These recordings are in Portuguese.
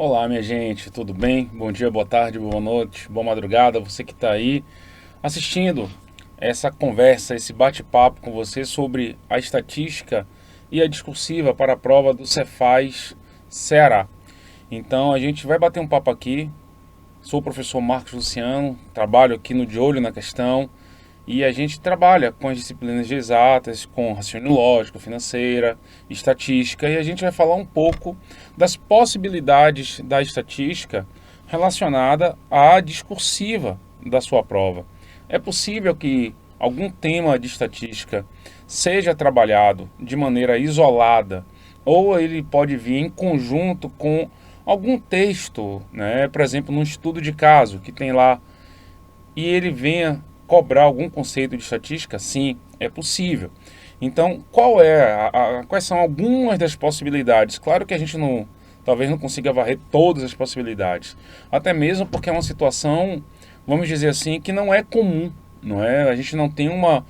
Olá, minha gente, tudo bem? Bom dia, boa tarde, boa noite, boa madrugada, você que está aí assistindo essa conversa, esse bate-papo com você sobre a estatística e a discursiva para a prova do Cefaz Ceará. Então, a gente vai bater um papo aqui. Sou o professor Marcos Luciano, trabalho aqui no De Olho na Questão e a gente trabalha com as disciplinas de exatas, com raciocínio lógico, financeira, estatística, e a gente vai falar um pouco das possibilidades da estatística relacionada à discursiva da sua prova. É possível que algum tema de estatística seja trabalhado de maneira isolada, ou ele pode vir em conjunto com algum texto, né? Por exemplo, num estudo de caso que tem lá e ele venha cobrar algum conceito de estatística? Sim, é possível. Então, quais são algumas das possibilidades? Claro que a gente não, talvez não consiga varrer todas as possibilidades, até mesmo porque é uma situação, vamos dizer assim, que não é comum, não é? A gente não tem uma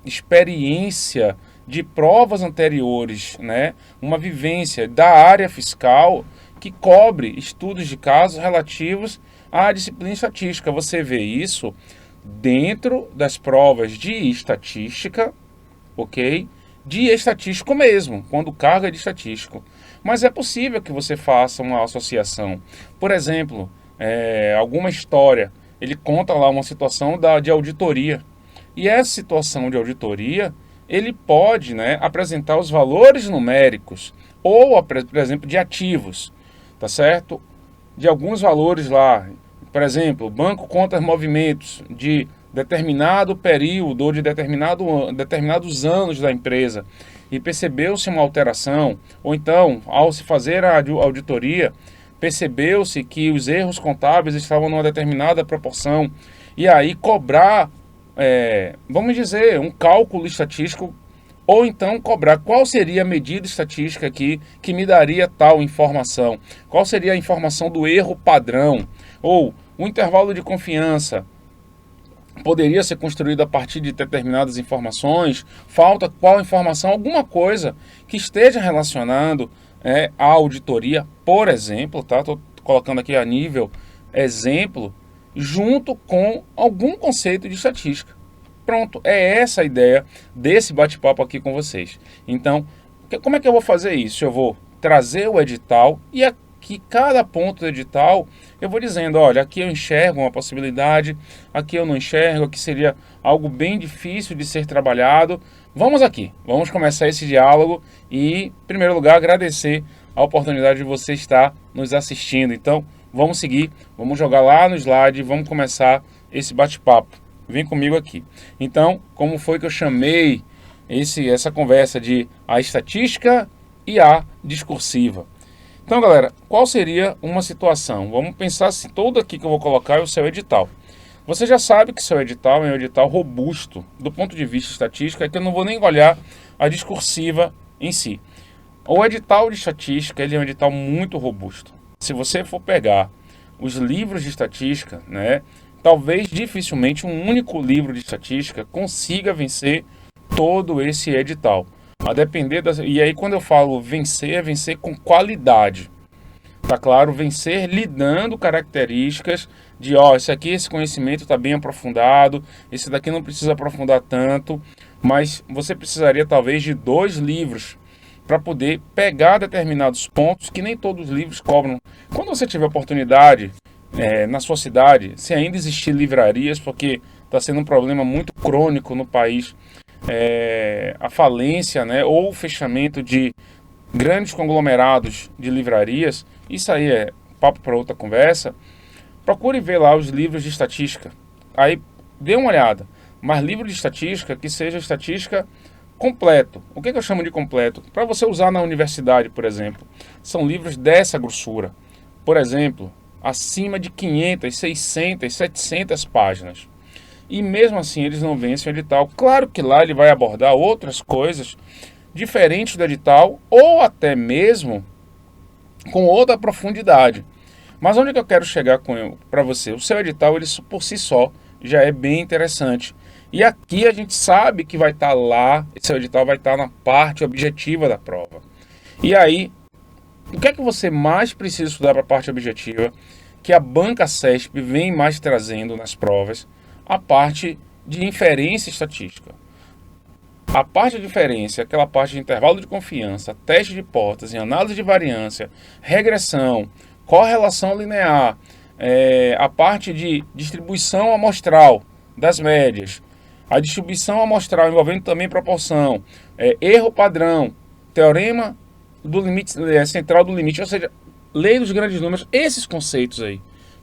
experiência de provas anteriores, né? Uma vivência da área fiscal que cobre estudos de casos relativos à disciplina estatística. Você vê isso dentro das provas de estatística, ok? De estatístico mesmo, quando carga é de estatístico. Mas é possível que você faça uma associação. Por exemplo, alguma história, ele conta lá uma situação de auditoria. E essa situação de auditoria, ele pode, né, apresentar os valores numéricos, ou, por exemplo, de ativos, tá certo? De alguns valores lá. Por exemplo, o banco conta movimentos de determinado período ou de determinados anos da empresa e percebeu-se uma alteração, ou então, ao se fazer a auditoria, percebeu-se que os erros contábeis estavam numa determinada proporção, e aí cobrar, vamos dizer, um cálculo estatístico, ou então cobrar qual seria a medida estatística aqui que me daria tal informação, qual seria a informação do erro padrão, ou o intervalo de confiança poderia ser construído a partir de determinadas informações, falta qual informação, alguma coisa que esteja relacionando à auditoria, por exemplo, tá? Estou colocando aqui a nível exemplo, junto com algum conceito de estatística. Pronto, é essa a ideia desse bate-papo aqui com vocês. Então, como é que eu vou fazer isso? Eu vou trazer o edital e aqui cada ponto do edital eu vou dizendo, olha, aqui eu enxergo uma possibilidade, aqui eu não enxergo, aqui seria algo bem difícil de ser trabalhado. Vamos aqui, vamos começar esse diálogo e, em primeiro lugar, agradecer a oportunidade de você estar nos assistindo. Então, vamos seguir, vamos jogar lá no slide, vamos começar esse bate-papo. Vem comigo aqui. Então, como foi que eu chamei essa conversa de a estatística e a discursiva? Então, galera, qual seria uma situação? Vamos pensar se todo aqui que eu vou colocar é o seu edital. Você já sabe que seu edital é um edital robusto do ponto de vista estatístico, é que eu não vou nem olhar a discursiva em si. O edital de estatística, ele é um edital muito robusto. Se você for pegar os livros de estatística, né, talvez dificilmente um único livro de estatística consiga vencer todo esse edital. A depender das... E aí quando eu falo vencer, é vencer com qualidade. Tá claro? Vencer lhe dando características de, ó, esse conhecimento está bem aprofundado, esse daqui não precisa aprofundar tanto, mas você precisaria talvez de 2 livros para poder pegar determinados pontos que nem todos os livros cobram. Quando você tiver oportunidade na sua cidade, se ainda existir livrarias, porque está sendo um problema muito crônico no país, a falência, né, ou o fechamento de grandes conglomerados de livrarias, isso aí é papo para outra conversa. Procure ver lá os livros de estatística, aí dê uma olhada, mas livro de estatística que seja estatística completo. O que eu chamo de completo? Para você usar na universidade, por exemplo, são livros dessa grossura, por exemplo, acima de 500, 600, 700 páginas. E mesmo assim eles não vencem o edital. Claro que lá ele vai abordar outras coisas diferentes do edital, ou até mesmo com outra profundidade. Mas onde que eu quero chegar para você? O seu edital, ele por si só, já é bem interessante. E aqui a gente sabe que vai estar lá, esse edital vai estar na parte objetiva da prova. E aí, O que é que você mais precisa estudar para a parte objetiva, que a banca CESP vem mais trazendo nas provas? A parte de inferência estatística. A parte de inferência, aquela parte de intervalo de confiança, teste de hipótese, análise de variância, regressão, correlação linear, a parte de distribuição amostral das médias, a distribuição amostral envolvendo também proporção, erro padrão, teorema do limite central do limite, ou seja, lei dos grandes números, esses conceitos aí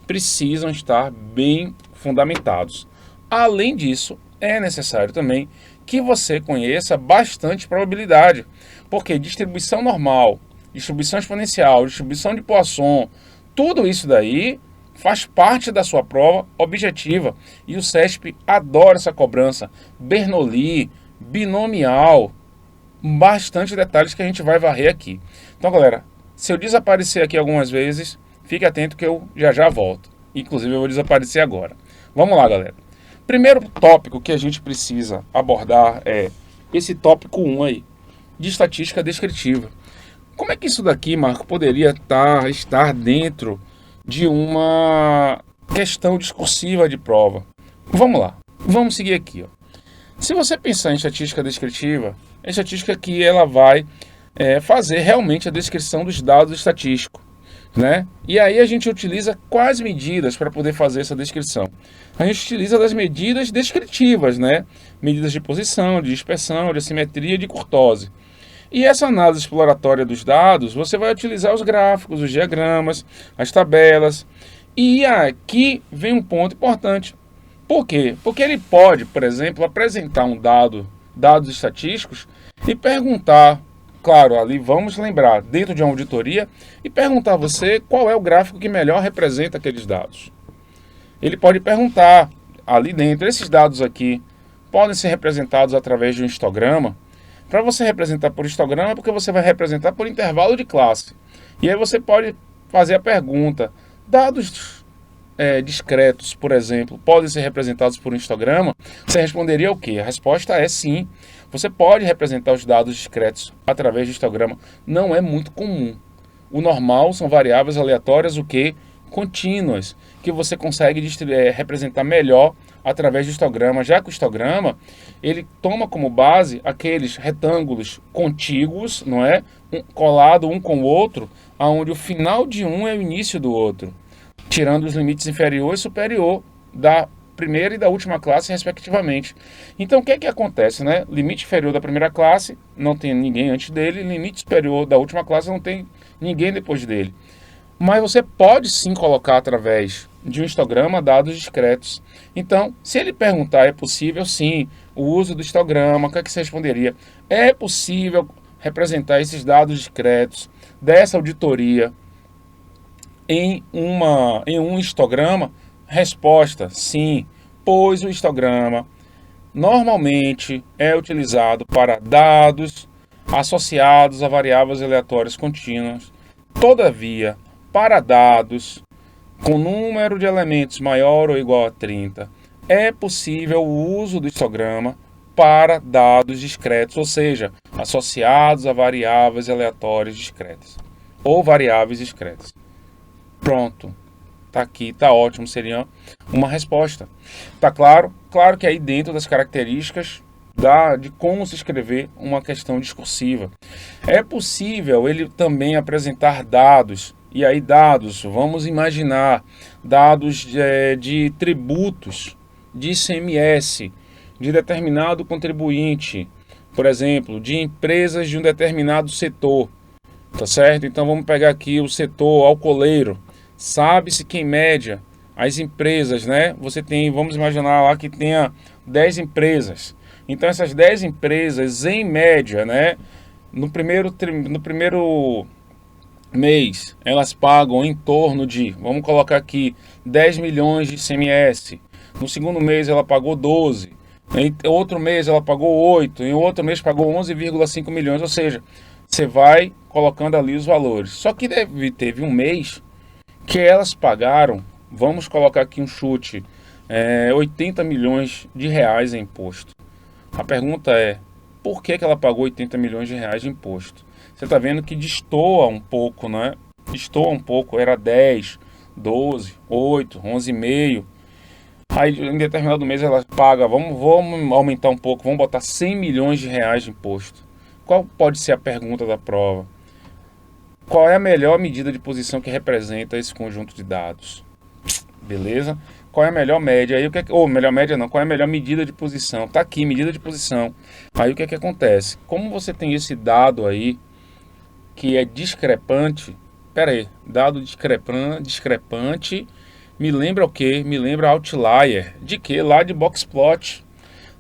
precisam estar bem fundamentados. Além disso, é necessário também que você conheça bastante probabilidade, porque distribuição normal, distribuição exponencial, distribuição de Poisson, tudo isso daí faz parte da sua prova objetiva. E o CESP adora essa cobrança. Bernoulli, binomial, bastante detalhes que a gente vai varrer aqui. Então, galera, se eu desaparecer aqui algumas vezes, fique atento que eu já volto. Inclusive, eu vou desaparecer agora. Vamos lá, galera. Primeiro tópico que a gente precisa abordar é esse tópico 1 aí, de estatística descritiva. Como é que isso daqui, Marco, poderia estar dentro de uma questão discursiva de prova? Vamos lá, vamos seguir aqui. Ó. Se você pensar em estatística descritiva, a estatística aqui ela vai fazer realmente a descrição dos dados estatísticos. Né? E aí a gente utiliza quais medidas para poder fazer essa descrição? A gente utiliza das medidas descritivas, né? Medidas de posição, de dispersão, de assimetria, de curtose. E essa análise exploratória dos dados, você vai utilizar os gráficos, os diagramas, as tabelas. E aqui vem um ponto importante. Por quê? Porque ele pode, por exemplo, apresentar dados estatísticos e perguntar. Claro, ali vamos lembrar, dentro de uma auditoria, e perguntar a você qual é o gráfico que melhor representa aqueles dados. Ele pode perguntar, ali dentro, esses dados aqui podem ser representados através de um histograma. Para você representar por histograma, é porque você vai representar por intervalo de classe. E aí você pode fazer a pergunta, dados discretos, por exemplo, podem ser representados por um histograma? Você responderia o quê? A resposta é sim. Você pode representar os dados discretos através de histograma. Não é muito comum. O normal são variáveis aleatórias, o que? Contínuas, que você consegue representar melhor através de histograma, já que o histograma ele toma como base aqueles retângulos contíguos, não é? Colado um com o outro, onde o final de um é o início do outro, tirando os limites inferior e superior da primeira e da última classe, respectivamente. Então, o que é que acontece, né? Limite inferior da primeira classe, não tem ninguém antes dele, limite superior da última classe, não tem ninguém depois dele. Mas você pode sim colocar através de um histograma dados discretos. Então, se ele perguntar, é possível sim o uso do histograma, o que é que você responderia? É possível representar esses dados discretos dessa auditoria em um histograma? Resposta, sim, pois o histograma normalmente é utilizado para dados associados a variáveis aleatórias contínuas. Todavia, para dados com número de elementos maior ou igual a 30, é possível o uso do histograma para dados discretos, ou seja, associados a variáveis aleatórias discretas ou variáveis discretas. Pronto. Tá aqui, tá ótimo, seria uma resposta. Tá claro? Claro que aí dentro das características de como se escrever uma questão discursiva. É possível ele também apresentar dados, e aí dados, vamos imaginar, dados de tributos, de ICMS, de determinado contribuinte, por exemplo, de empresas de um determinado setor, tá certo? Então vamos pegar aqui o setor alcooleiro. Sabe-se que em média as empresas, né? Você tem, vamos imaginar lá que tenha 10 empresas. Então essas 10 empresas em média, né? No primeiro mês elas pagam em torno de, vamos colocar aqui, 10 milhões de ICMS. No segundo mês ela pagou 12. Em outro mês ela pagou 8. Em outro mês pagou 11,5 milhões. Ou seja, você vai colocando ali os valores. Só que teve um mês que elas pagaram, vamos colocar aqui um chute, 80 milhões de reais em imposto. A pergunta é, por que ela pagou 80 milhões de reais de imposto? você está vendo que destoa um pouco, né? Destoa um pouco, era 10, 12, 8, 11,5. Aí em determinado mês ela paga, vamos aumentar um pouco, vamos botar 100 milhões de reais de imposto. Qual pode ser a pergunta da prova? Qual é a melhor medida de posição que representa esse conjunto de dados? Beleza? Qual é a melhor média? Aí o que ou melhor média não, qual é a melhor medida de posição? Tá aqui, medida de posição. Aí o que acontece? Como você tem esse dado aí que é discrepante, pera aí, dado discrepante, me lembra o quê? Me lembra outlier. De quê? Lá de Boxplot.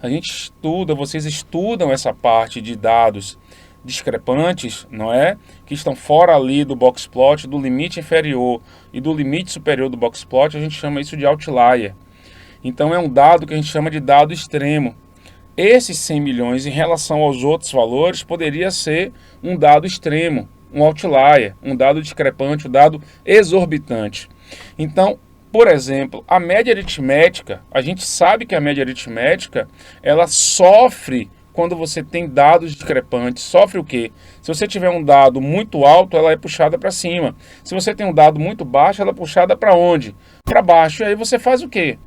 A gente estuda, vocês estudam essa parte de dados discrepantes, não é? Que estão fora ali do Boxplot, do limite inferior e do limite superior do Boxplot, a gente chama isso de outlier. Então é um dado que a gente chama de dado extremo. Esses 100 milhões em relação aos outros valores poderia ser um dado extremo, um outlier, um dado discrepante, um dado exorbitante. Então, por exemplo, a média aritmética, a gente sabe que a média aritmética, ela sofre quando você tem dados discrepantes. Sofre o quê? Se você tiver um dado muito alto, ela é puxada para cima. Se você tem um dado muito baixo, ela é puxada para onde? Para baixo. E aí você faz o quê?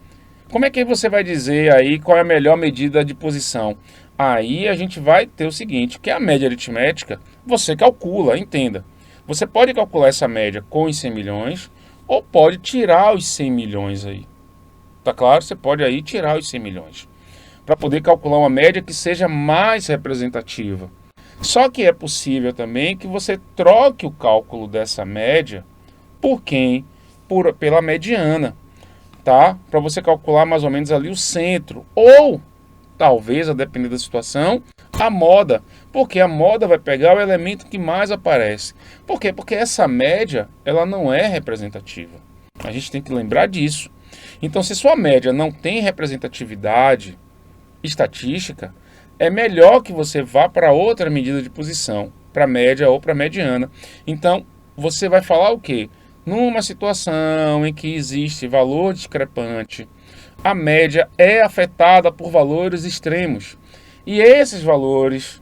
Como é que você vai dizer aí qual é a melhor medida de posição? Aí a gente vai ter o seguinte, que a média aritmética, você calcula, entenda. Você pode calcular essa média com os 100 milhões, ou pode tirar os 100 milhões aí. Tá claro? Você pode aí tirar os 100 milhões. Para poder calcular uma média que seja mais representativa. Só que é possível também que você troque o cálculo dessa média por quem? Pela mediana. Tá? Para você calcular mais ou menos ali o centro. Ou, talvez, a depender da situação, a moda. Porque a moda vai pegar o elemento que mais aparece. Por quê? Porque essa média, ela não é representativa. A gente tem que lembrar disso. Então, se sua média não tem representatividade estatística, é melhor que você vá para outra medida de posição, para média ou para mediana. Então, você vai falar o quê? Numa situação em que existe valor discrepante, a média é afetada por valores extremos. E esses valores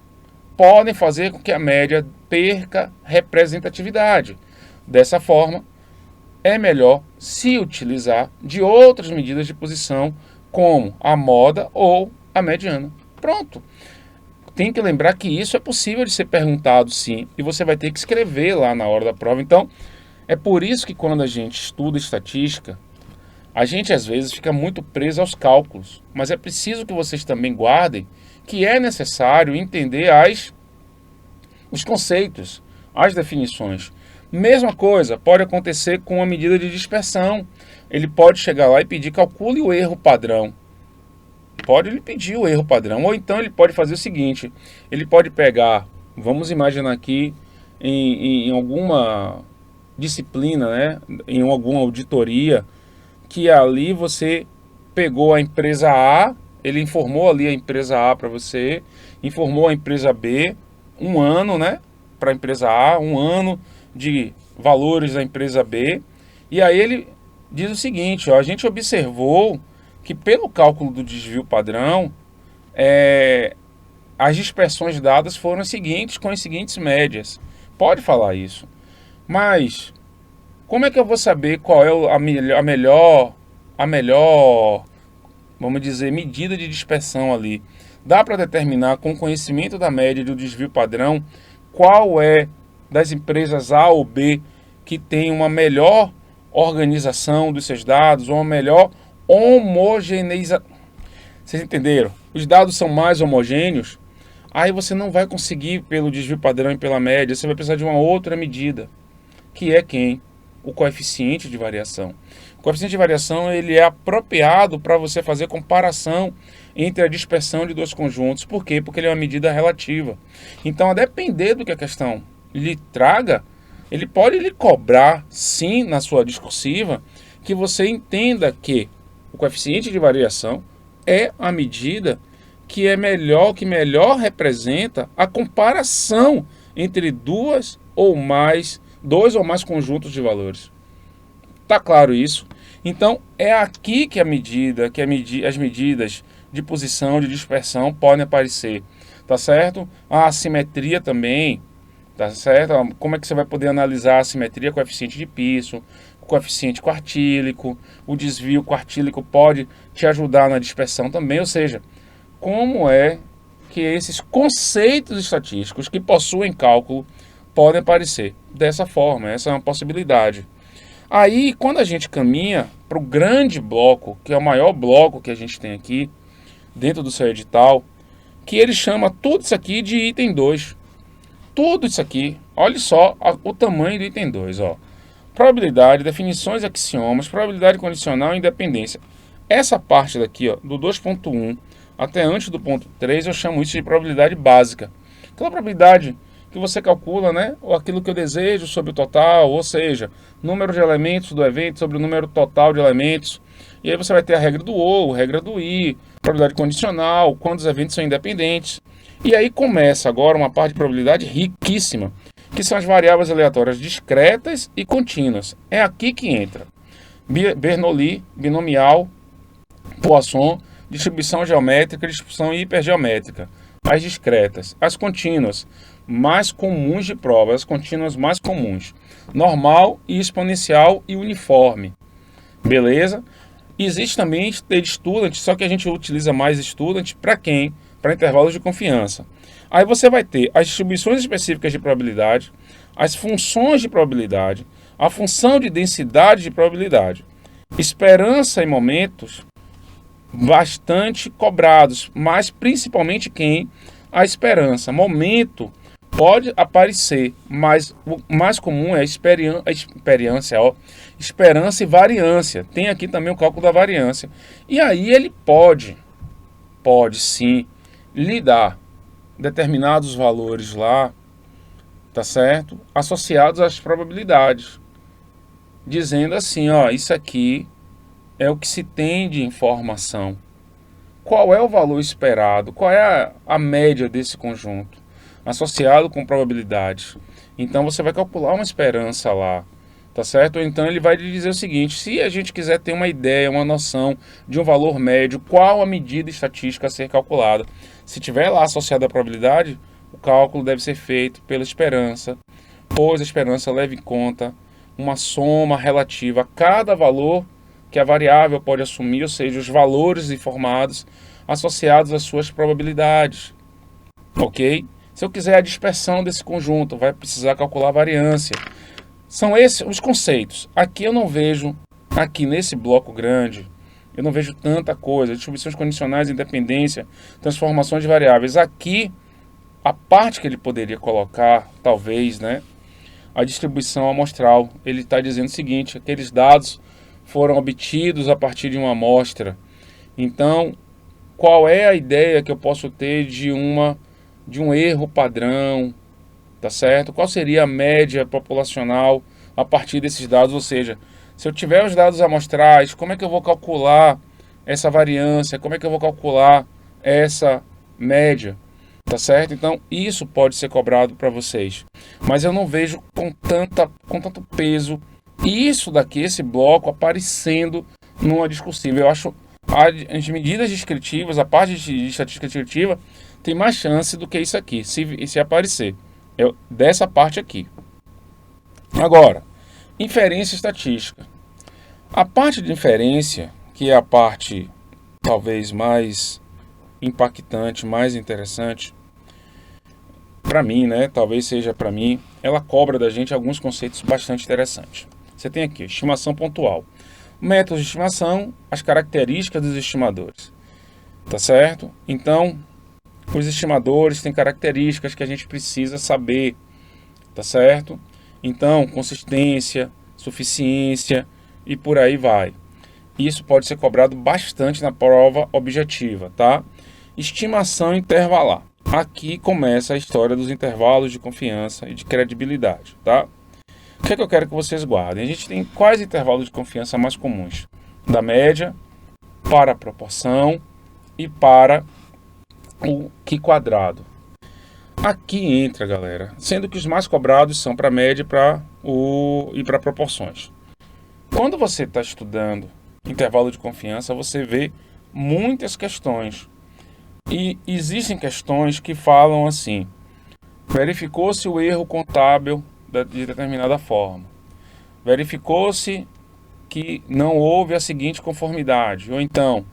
podem fazer com que a média perca representatividade. Dessa forma, é melhor se utilizar de outras medidas de posição, como a moda ou a mediana. Pronto. Tem que lembrar que isso é possível de ser perguntado, sim, e você vai ter que escrever lá na hora da prova. Então, é por isso que quando a gente estuda estatística, a gente às vezes fica muito preso aos cálculos, mas é preciso que vocês também guardem que é necessário entender os conceitos, as definições. Mesma coisa pode acontecer com a medida de dispersão. Ele pode chegar lá e pedir calcule o erro padrão. Pode ele pedir o erro padrão, ou então ele pode fazer o seguinte, ele pode pegar, vamos imaginar aqui, em alguma disciplina, né, em alguma auditoria, que ali você pegou a empresa A, ele informou ali a empresa A para você, informou a empresa B, um ano, né, para a empresa A, um ano de valores da empresa B, e aí ele diz o seguinte, ó, a gente observou que pelo cálculo do desvio padrão, as dispersões dadas foram as seguintes, com as seguintes médias. Pode falar isso. Mas, como é que eu vou saber qual é a melhor, vamos dizer, medida de dispersão ali? Dá para determinar com o conhecimento da média do desvio padrão qual é das empresas A ou B que tem uma melhor organização dos seus dados, ou uma melhor homogeneização. Vocês entenderam? Os dados são mais homogêneos, aí você não vai conseguir pelo desvio padrão e pela média, você vai precisar de uma outra medida, que é quem? O coeficiente de variação. O coeficiente de variação ele é apropriado para você fazer comparação entre a dispersão de dois conjuntos. Por quê? Porque ele é uma medida relativa. Então, a depender do que a questão lhe traga, ele pode lhe cobrar, sim, na sua discursiva, que você entenda que o coeficiente de variação é a medida que melhor representa a comparação entre dois ou mais conjuntos de valores. Tá claro isso? Então, é aqui que as medidas de posição, de dispersão podem aparecer. Tá certo? A assimetria também tá certo? Como é que você vai poder analisar a simetria coeficiente de piso, coeficiente quartílico, o desvio quartílico pode te ajudar na dispersão também, ou seja, como é que esses conceitos estatísticos que possuem cálculo podem aparecer dessa forma, essa é uma possibilidade. Aí, quando a gente caminha para o grande bloco, que é o maior bloco que a gente tem aqui, dentro do seu edital, que ele chama tudo isso aqui de item 2. Tudo isso aqui, olha só o tamanho do item 2, ó. Probabilidade, definições, axiomas, probabilidade condicional e independência. Essa parte daqui, ó, do 2.1 até antes do ponto 3, eu chamo isso de probabilidade básica. Aquela probabilidade que você calcula, né, ou aquilo que eu desejo sobre o total, ou seja, número de elementos do evento sobre o número total de elementos. E aí você vai ter a regra do ou, a regra do i, probabilidade condicional, quando os eventos são independentes. E aí começa agora uma parte de probabilidade riquíssima, que são as variáveis aleatórias discretas e contínuas. É aqui que entra Bernoulli, binomial, Poisson, distribuição geométrica, distribuição hipergeométrica. As discretas, as contínuas, mais comuns de prova, as contínuas mais comuns. Normal e exponencial e uniforme. Beleza? Existe também student, só que a gente utiliza mais student para quem? Para intervalos de confiança. Aí você vai ter as distribuições específicas de probabilidade, as funções de probabilidade, a função de densidade de probabilidade. Esperança em momentos bastante cobrados, mas principalmente quem? A esperança. Momento pode aparecer, mas o mais comum é a experiência, ó, esperança e variância. Tem aqui também o cálculo da variância. E aí ele pode sim lhe dar determinados valores lá, tá certo? Associados às probabilidades. Dizendo assim, ó, isso aqui é o que se tem de informação. Qual é o valor esperado? Qual é a média desse conjunto? Associado com probabilidades. Então você vai calcular uma esperança lá, tá certo? Ou então ele vai lhe dizer o seguinte: se a gente quiser ter uma ideia, uma noção de um valor médio, qual a medida estatística a ser calculada? Se tiver lá associada a probabilidade, o cálculo deve ser feito pela esperança, pois a esperança leva em conta uma soma relativa a cada valor que a variável pode assumir, ou seja, os valores informados associados às suas probabilidades, ok? Se eu quiser a dispersão desse conjunto, vai precisar calcular a variância. São esses os conceitos. Aqui eu não vejo, aqui nesse bloco grande, eu não vejo tanta coisa. Distribuições condicionais, independência, transformações de variáveis. Aqui, a parte que ele poderia colocar, talvez, né, a distribuição amostral. Ele está dizendo o seguinte: aqueles dados foram obtidos a partir de uma amostra. Então, qual é a ideia que eu posso ter de um erro padrão, tá certo? Qual seria a média populacional a partir desses dados? Ou seja, se eu tiver os dados amostrais, como é que eu vou calcular essa variância? Como é que eu vou calcular essa média? Tá certo? Então, isso pode ser cobrado para vocês. Mas eu não vejo com tanto peso isso daqui, esse bloco, aparecendo numa discursiva. Eu acho as medidas descritivas, a parte de estatística descritiva, tem mais chance do que isso aqui, se aparecer. Dessa parte aqui. Agora, inferência estatística. A parte de inferência, que é a parte talvez mais impactante, mais interessante, para mim, né? Talvez seja para mim, ela cobra da gente alguns conceitos bastante interessantes. Você tem aqui, estimação pontual. Métodos de estimação, as características dos estimadores. Tá certo? Então, os estimadores têm características que a gente precisa saber. Tá certo? Então, consistência, suficiência e por aí vai. Isso pode ser cobrado bastante na prova objetiva, tá? Estimação intervalar. Aqui começa a história dos intervalos de confiança e de credibilidade, tá? O que é que eu quero que vocês guardem? A gente tem quais intervalos de confiança mais comuns? Da média, para a proporção e para o Q quadrado. Aqui entra, galera, sendo que os mais cobrados são para a média e para proporções. Quando você está estudando intervalo de confiança, você vê muitas questões. E existem questões que falam assim: Verificou-se o erro contábil de determinada forma. Verificou-se que não houve a seguinte conformidade. Ou então,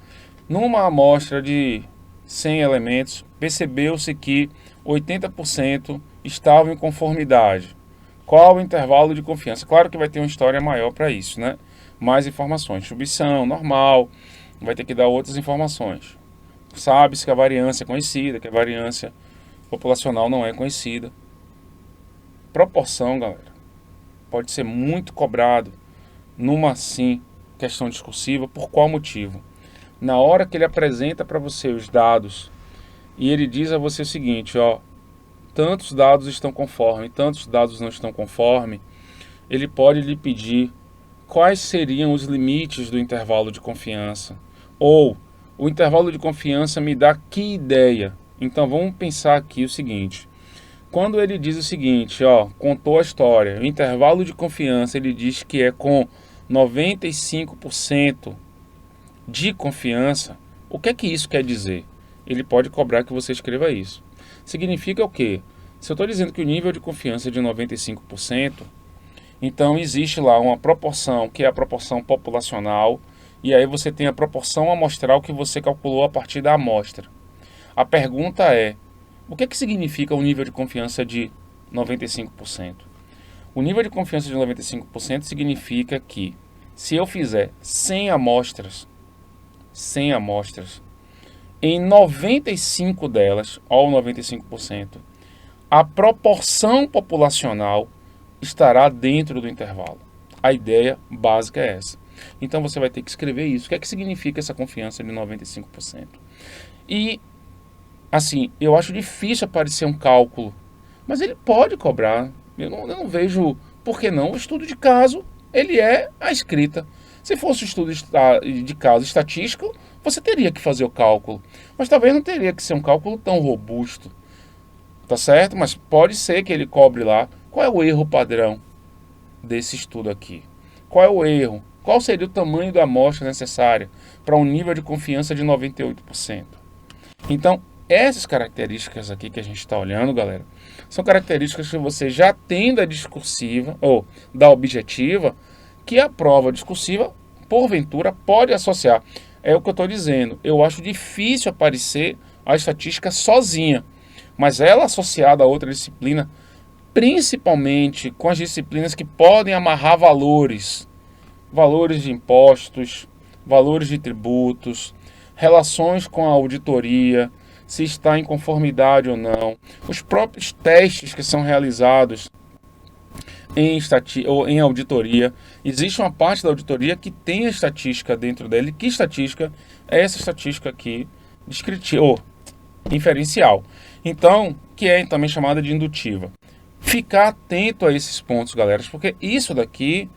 numa amostra de 100 elementos, percebeu-se que 80% estavam em conformidade. Qual o intervalo de confiança? Claro que vai ter uma história maior para isso, né? Mais informações. Distribuição normal, vai ter que dar outras informações. Sabe-se que a variância é conhecida, que a variância populacional não é conhecida. Proporção, galera, pode ser muito cobrado numa, sim, questão discursiva. Por qual motivo? Na hora que ele apresenta para você os dados e ele diz a você o seguinte, ó, tantos dados estão conforme, tantos dados não estão conforme, ele pode lhe pedir quais seriam os limites do intervalo de confiança. Ou, o intervalo de confiança me dá que ideia? Então vamos pensar aqui o seguinte, quando ele diz o seguinte, ó, contou a história, o intervalo de confiança ele diz que é com 95% de confiança, o que é que isso quer dizer? Ele pode cobrar que você escreva isso. Significa o quê? Se eu estou dizendo que o nível de confiança é de 95%, então existe lá uma proporção, que é a proporção populacional, e aí você tem a proporção amostral que você calculou a partir da amostra. A pergunta é, o que significa o nível de confiança de 95%? O nível de confiança de 95% significa que, se eu fizer 100 amostras, em 95 delas, ou 95%, a proporção populacional estará dentro do intervalo. A ideia básica é essa. Então você vai ter que escrever isso. O que é que significa essa confiança de 95%? E, assim, eu acho difícil aparecer um cálculo, mas ele pode cobrar. Eu não vejo por que não. O estudo de caso, ele é a escrita. Se fosse o estudo de caso estatístico, você teria que fazer o cálculo. Mas talvez não teria que ser um cálculo tão robusto. Tá certo? Mas pode ser que ele cobre lá. Qual é o erro padrão desse estudo aqui? Qual é o erro? Qual seria o tamanho da amostra necessária para um nível de confiança de 98%? Então, essas características aqui que a gente está olhando, galera, são características que você já tem da discursiva, ou da objetiva, que a prova discursiva, porventura, pode associar. É o que eu estou dizendo. Eu acho difícil aparecer a estatística sozinha, mas ela associada a outra disciplina, principalmente com as disciplinas que podem amarrar valores de impostos, valores de tributos, relações com a auditoria, se está em conformidade ou não, os próprios testes que são realizados em auditoria. Existe uma parte da auditoria que tem a estatística dentro dele. Que estatística? É essa estatística aqui, descritiva, ou inferencial. Então, que é também chamada de indutiva. Ficar atento a esses pontos, galera, porque isso daqui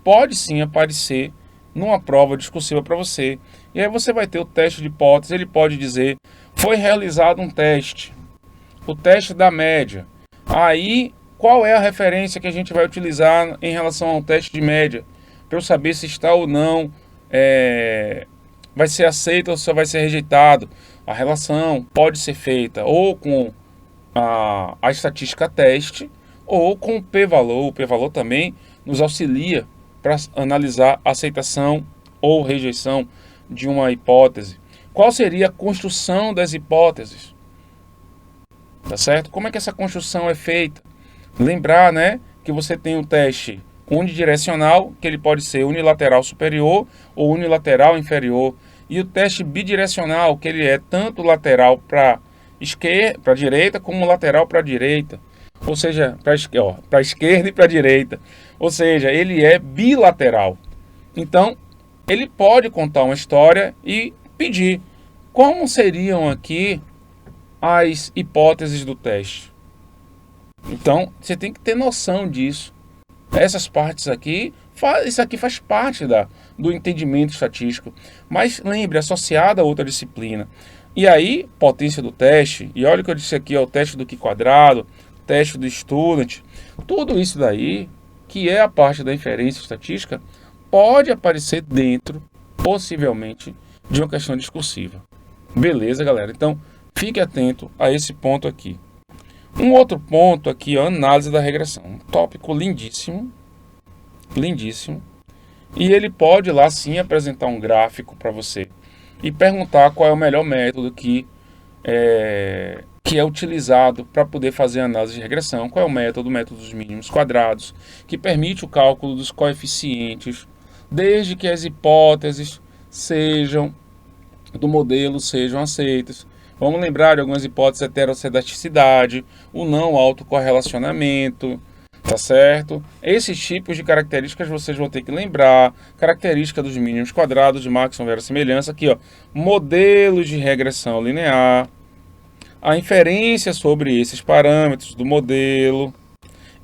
pode sim aparecer numa prova discursiva para você. E aí você vai ter o teste de hipótese, ele pode dizer, foi realizado um teste, o teste da média. Aí, qual é a referência que a gente vai utilizar em relação ao teste de média? Para eu saber se está ou não, vai ser aceito ou se vai ser rejeitado. A relação pode ser feita ou com a estatística teste ou com o p-valor. O p-valor também nos auxilia para analisar a aceitação ou rejeição de uma hipótese. Qual seria a construção das hipóteses? Tá certo? Como é que essa construção é feita? Lembrar, né, que você tem um teste unidirecional, que ele pode ser unilateral superior ou unilateral inferior, e o teste bidirecional, que ele é tanto lateral para esquerda, para direita, como lateral para direita, ou seja, para esquerda e para direita, ou seja, ele é bilateral. Então, ele pode contar uma história e pedir como seriam aqui as hipóteses do teste. Então, você tem que ter noção disso. Essas partes aqui, isso aqui faz parte do entendimento estatístico. Mas lembre, associado a outra disciplina. E aí, potência do teste, e olha o que eu disse aqui, ó, o teste do Q², teste do Student, tudo isso daí, que é a parte da inferência estatística, pode aparecer dentro, possivelmente, de uma questão discursiva. Beleza, galera? Então, fique atento a esse ponto aqui. Um outro ponto aqui, ó, análise da regressão. Um tópico lindíssimo, lindíssimo. E ele pode lá sim apresentar um gráfico para você e perguntar qual é o melhor método que é utilizado para poder fazer a análise de regressão. Qual é o método dos mínimos quadrados, que permite o cálculo dos coeficientes, desde que as hipóteses do modelo sejam aceitas. Vamos lembrar de algumas hipóteses: heterocedaticidade, o não autocorrelacionamento, tá certo? Esses tipos de características vocês vão ter que lembrar. Característica dos mínimos quadrados, de máxima verossimilhança, aqui ó, modelos de regressão linear, a inferência sobre esses parâmetros do modelo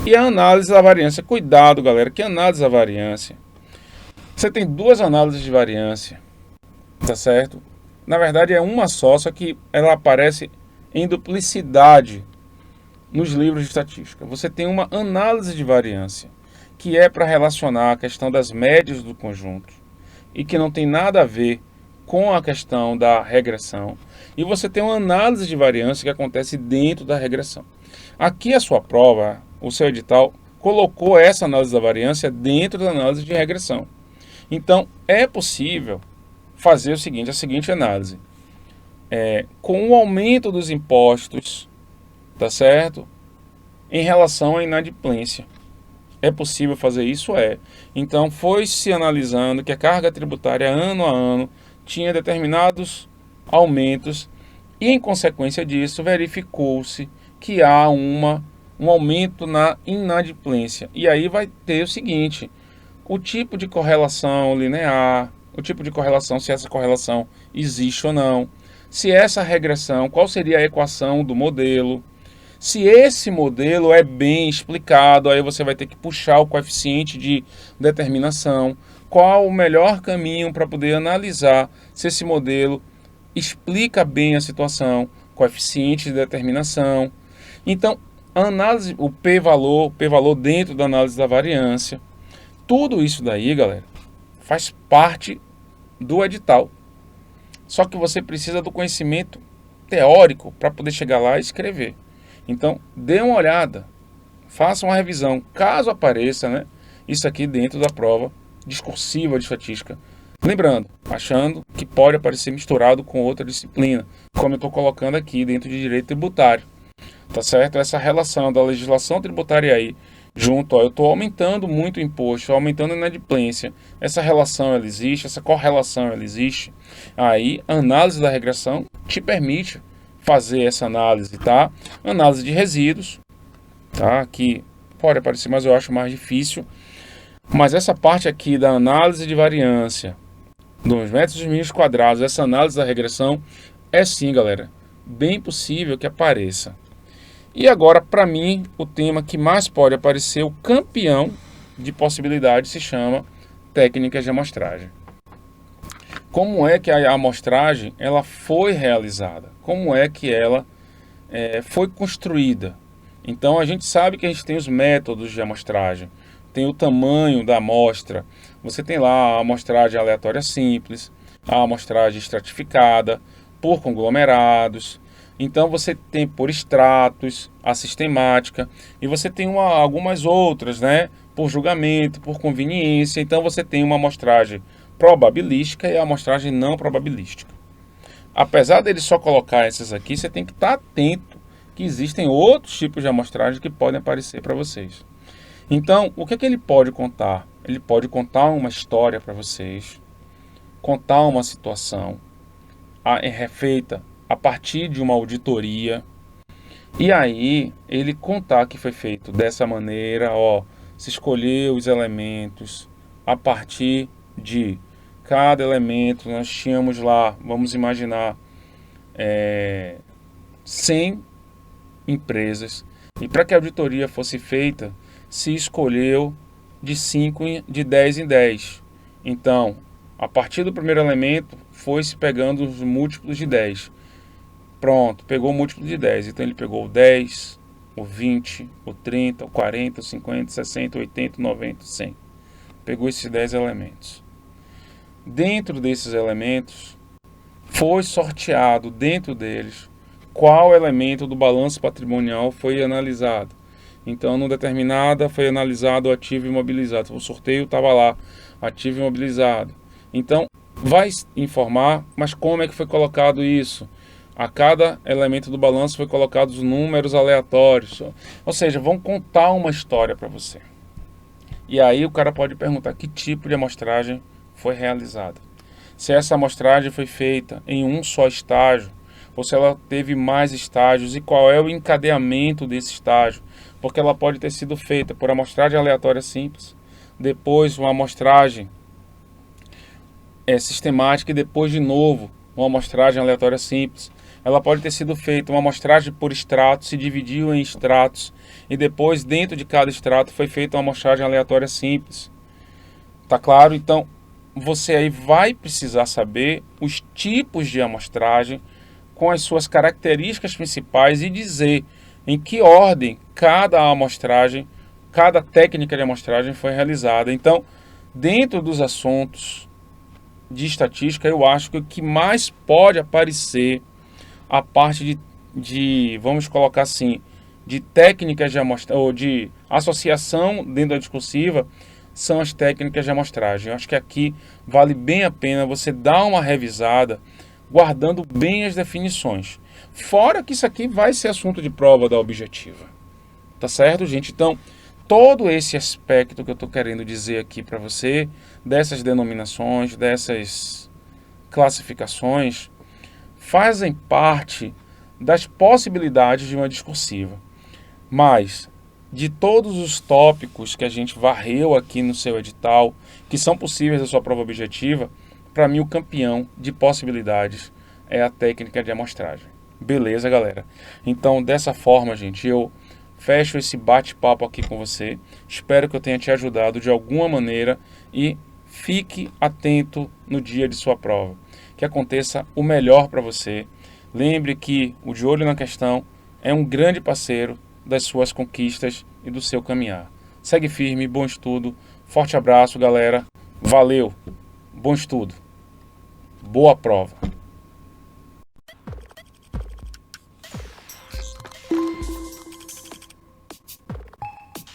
e a análise da variância. Cuidado, galera, que análise da variância? Você tem duas análises de variância, tá certo? Na verdade é uma só que ela aparece em duplicidade nos livros de estatística. Você tem uma análise de variância, que é para relacionar a questão das médias do conjunto e que não tem nada a ver com a questão da regressão. E você tem uma análise de variância que acontece dentro da regressão. Aqui a sua prova, o seu edital, colocou essa análise da variância dentro da análise de regressão. Então, é possível fazer a seguinte análise. Com o aumento dos impostos, tá certo? Em relação à inadimplência. É possível fazer isso? Então, foi se analisando que a carga tributária, ano a ano, tinha determinados aumentos e, em consequência disso, verificou-se que há um aumento na inadimplência. E aí vai ter o seguinte: o tipo de correlação linear, o tipo de correlação, se essa correlação existe ou não, se essa regressão, qual seria a equação do modelo, se esse modelo é bem explicado, aí você vai ter que puxar o coeficiente de determinação, qual o melhor caminho para poder analisar se esse modelo explica bem a situação, coeficiente de determinação. Então, a análise, o p-valor dentro da análise da variância, tudo isso daí, galera, faz parte do edital. Só que você precisa do conhecimento teórico para poder chegar lá e escrever. Então, dê uma olhada, faça uma revisão, caso apareça, né, isso aqui dentro da prova discursiva de estatística. Lembrando, achando que pode aparecer misturado com outra disciplina, como eu estou colocando aqui dentro de direito tributário. Tá certo? Essa relação da legislação tributária aí, junto, eu estou aumentando muito o imposto, aumentando a inadimplência. Essa relação ela existe, essa correlação ela existe. Aí, a análise da regressão te permite fazer essa análise, tá? Análise de resíduos, tá? Que pode aparecer, mas eu acho mais difícil. Mas essa parte aqui da análise de variância, dos métodos mínimos quadrados, essa análise da regressão, é sim, galera, bem possível que apareça. E agora, para mim, o tema que mais pode aparecer, o campeão de possibilidades, se chama técnicas de amostragem. Como é que a amostragem ela foi realizada? Como é que ela foi construída? Então, a gente sabe que a gente tem os métodos de amostragem, tem o tamanho da amostra, você tem lá a amostragem aleatória simples, a amostragem estratificada, por conglomerados. Então você tem por estratos, a sistemática, e você tem algumas outras, né? Por julgamento, por conveniência. Então você tem uma amostragem probabilística e a amostragem não probabilística. Apesar dele só colocar essas aqui, você tem que estar atento que existem outros tipos de amostragem que podem aparecer para vocês. Então, o que ele pode contar? Ele pode contar uma história para vocês, contar uma situação feita a partir de uma auditoria, e aí ele contar que foi feito dessa maneira, ó, se escolheu os elementos a partir de cada elemento, nós tínhamos lá, vamos imaginar, 100 empresas, e para que a auditoria fosse feita, se escolheu de 10 em 10. Então, a partir do primeiro elemento, foi se pegando os múltiplos de 10. Pronto, pegou o múltiplo de 10. Então ele pegou o 10, o 20, o 30, o 40, o 50, o 60, o 80, o 90, o 100. Pegou esses 10 elementos. Dentro desses elementos, foi sorteado dentro deles qual elemento do balanço patrimonial foi analisado. Então, no determinada foi analisado o ativo imobilizado. O sorteio estava lá, ativo imobilizado. Então, vai informar, mas como é que foi colocado isso? A cada elemento do balanço foi colocado os números aleatórios. Ou seja, vão contar uma história para você. E aí o cara pode perguntar que tipo de amostragem foi realizada. Se essa amostragem foi feita em um só estágio, ou se ela teve mais estágios e qual é o encadeamento desse estágio. Porque ela pode ter sido feita por amostragem aleatória simples, depois uma amostragem sistemática e depois de novo uma amostragem aleatória simples. Ela pode ter sido feita uma amostragem por extrato, se dividiu em extratos e depois dentro de cada extrato foi feita uma amostragem aleatória simples. Tá claro? Então você aí vai precisar saber os tipos de amostragem com as suas características principais e dizer em que ordem cada amostragem, cada técnica de amostragem foi realizada. Então, dentro dos assuntos de estatística, eu acho que o que mais pode aparecer a parte vamos colocar assim, de técnicas de amostragem, ou de associação dentro da discursiva, são as técnicas de amostragem. Eu acho que aqui vale bem a pena você dar uma revisada, guardando bem as definições. Fora que isso aqui vai ser assunto de prova da objetiva. Tá certo, gente? Então, todo esse aspecto que eu estou querendo dizer aqui para você, dessas denominações, dessas classificações, fazem parte das possibilidades de uma discursiva. Mas, de todos os tópicos que a gente varreu aqui no seu edital, que são possíveis da sua prova objetiva, para mim o campeão de possibilidades é a técnica de amostragem. Beleza, galera? Então, dessa forma, gente, eu fecho esse bate-papo aqui com você. Espero que eu tenha te ajudado de alguma maneira e fique atento no dia de sua prova. Que aconteça o melhor para você. Lembre que o De Olho na Questão é um grande parceiro das suas conquistas e do seu caminhar. Segue firme, bom estudo. Forte abraço, galera. Valeu. Bom estudo. Boa prova.